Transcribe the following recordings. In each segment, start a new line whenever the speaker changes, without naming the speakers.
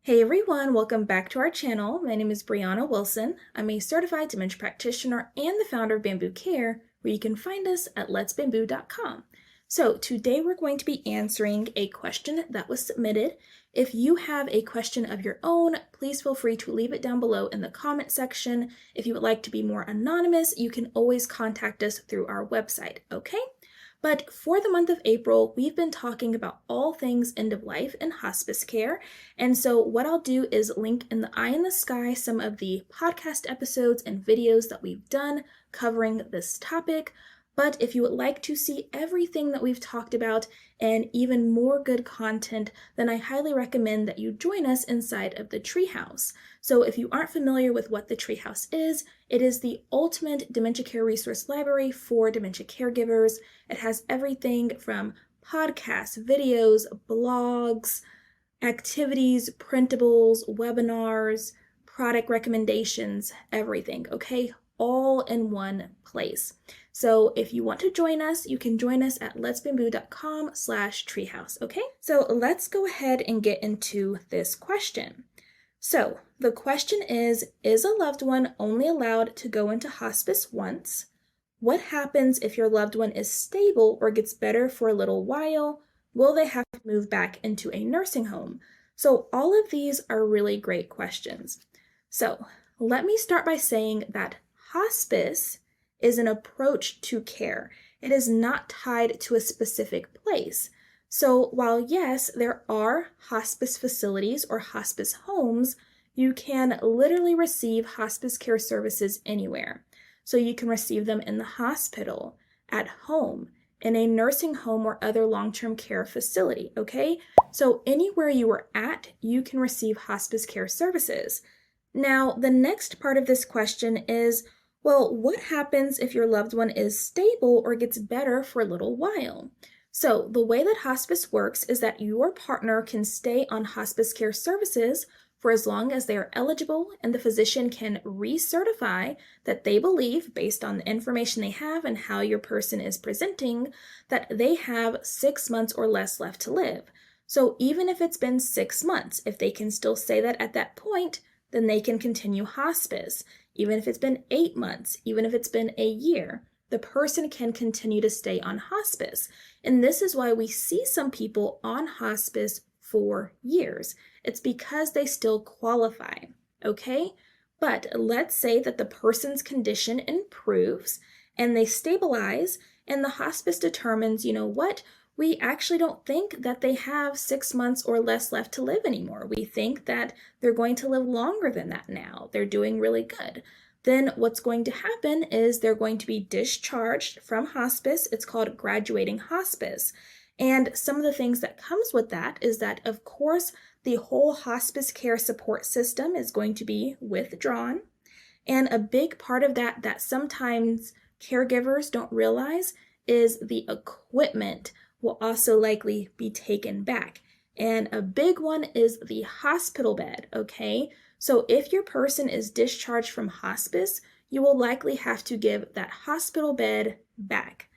Hey everyone, welcome back to our channel. My name is Brianna Wilson. I'm a certified dementia practitioner and the founder of Bambu Care, where you can find us at letsbamboo.com. So today we're going to be answering a question that was submitted. If you have a question of your own, please feel free to leave it down below in the comment section. If you would like to be more anonymous, you can always contact us through our website, okay? But for the month of April, we've been talking about all things end of life and hospice care. And so what I'll do is link in the eye in the sky some of the podcast episodes and videos that we've done covering this topic. But if you would like to see everything that we've talked about and even more good content, then I highly recommend that you join us inside of the Treehouse. So if you aren't familiar with what the Treehouse is, it is the ultimate dementia care resource library for dementia caregivers. It has everything from podcasts, videos, blogs, activities, printables, webinars, product recommendations, everything, okay? All in one place. So if you want to join us, you can join us at letsbamboo.com/treehouse, okay? So let's go ahead and get into this question. So the question is a loved one only allowed to go into hospice once? What happens if your loved one is stable or gets better for a little while? Will they have to move back into a nursing home? So all of these are really great questions. So let me start by saying that hospice is an approach to care. It is not tied to a specific place. So while yes, there are hospice facilities or hospice homes, you can literally receive hospice care services anywhere. So you can receive them in the hospital, at home, in a nursing home or other long-term care facility, okay? So anywhere you are at, you can receive hospice care services. Now, the next part of this question is, well, what happens if your loved one is stable or gets better for a little while? So the way that hospice works is that your partner can stay on hospice care services for as long as they are eligible, and the physician can recertify that they believe, based on the information they have and how your person is presenting, that they have 6 months or less left to live. So even if it's been 6 months, if they can still say that at that point, then they can continue hospice. Even if it's been 8 months, even if it's been a year, the person can continue to stay on hospice. And this is why we see some people on hospice for years. It's because they still qualify, okay? But let's say that the person's condition improves and they stabilize, and the hospice determines, you know what, we actually don't think that they have 6 months or less left to live anymore. We think that they're going to live longer than that now. They're doing really good. Then what's going to happen is they're going to be discharged from hospice. It's called graduating hospice. And some of the things that comes with that is that, of course, the whole hospice care support system is going to be withdrawn. And a big part of that sometimes caregivers don't realize is the equipment will also likely be taken back. And a big one is the hospital bed, okay? So if your person is discharged from hospice, you will likely have to give that hospital bed back.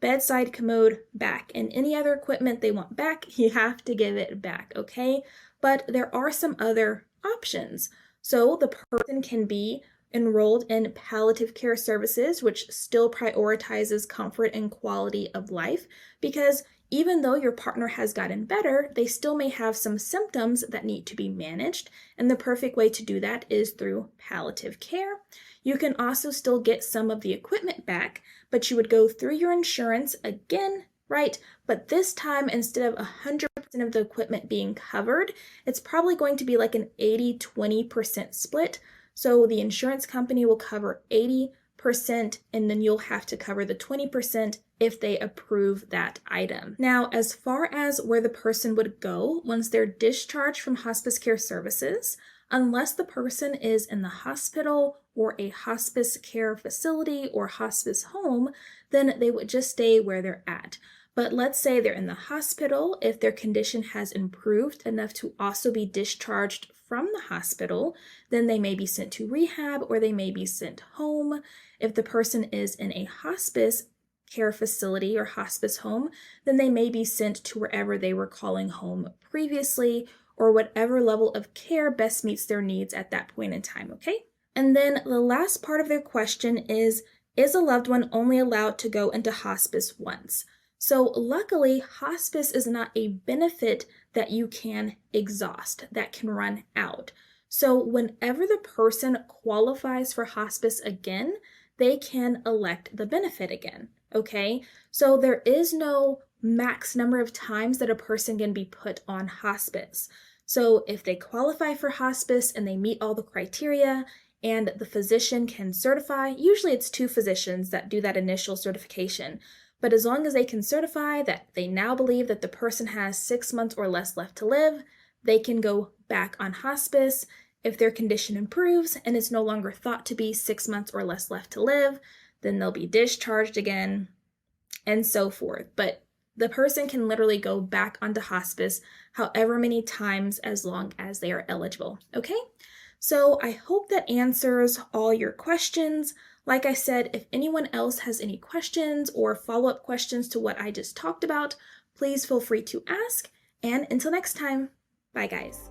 Bedside commode back, and any other equipment they want back, you have to give it back, okay? But there are some other options. So the person can be enrolled in palliative care services, which still prioritizes comfort and quality of life, because even though your partner has gotten better, they still may have some symptoms that need to be managed, and the perfect way to do that is through palliative care. You can also still get some of the equipment back, but you would go through your insurance again, right? But this time, instead of 100% of the equipment being covered, it's probably going to be like an 80-20% split. So the insurance company will cover 80%, and then you'll have to cover the 20% if they approve that item. Now, as far as where the person would go once they're discharged from hospice care services, unless the person is in the hospital or a hospice care facility or hospice home, then they would just stay where they're at. But let's say they're in the hospital. If their condition has improved enough to also be discharged from the hospital, then they may be sent to rehab or they may be sent home. If the person is in a hospice care facility or hospice home, then they may be sent to wherever they were calling home previously, or whatever level of care best meets their needs at that point in time, okay? And then the last part of their question is a loved one only allowed to go into hospice once? So luckily, hospice is not a benefit that you can exhaust, that can run out. So whenever the person qualifies for hospice again, they can elect the benefit again, okay? So there is no max number of times that a person can be put on hospice. So if they qualify for hospice and they meet all the criteria and the physician can certify, usually it's 2 physicians that do that initial certification, but as long as they can certify that they now believe that the person has 6 months or less left to live, they can go back on hospice. If their condition improves and it's no longer thought to be 6 months or less left to live, then they'll be discharged again, and so forth. But the person can literally go back onto hospice however many times as long as they are eligible, okay? So I hope that answers all your questions. Like I said, if anyone else has any questions or follow-up questions to what I just talked about, please feel free to ask. And until next time, bye guys.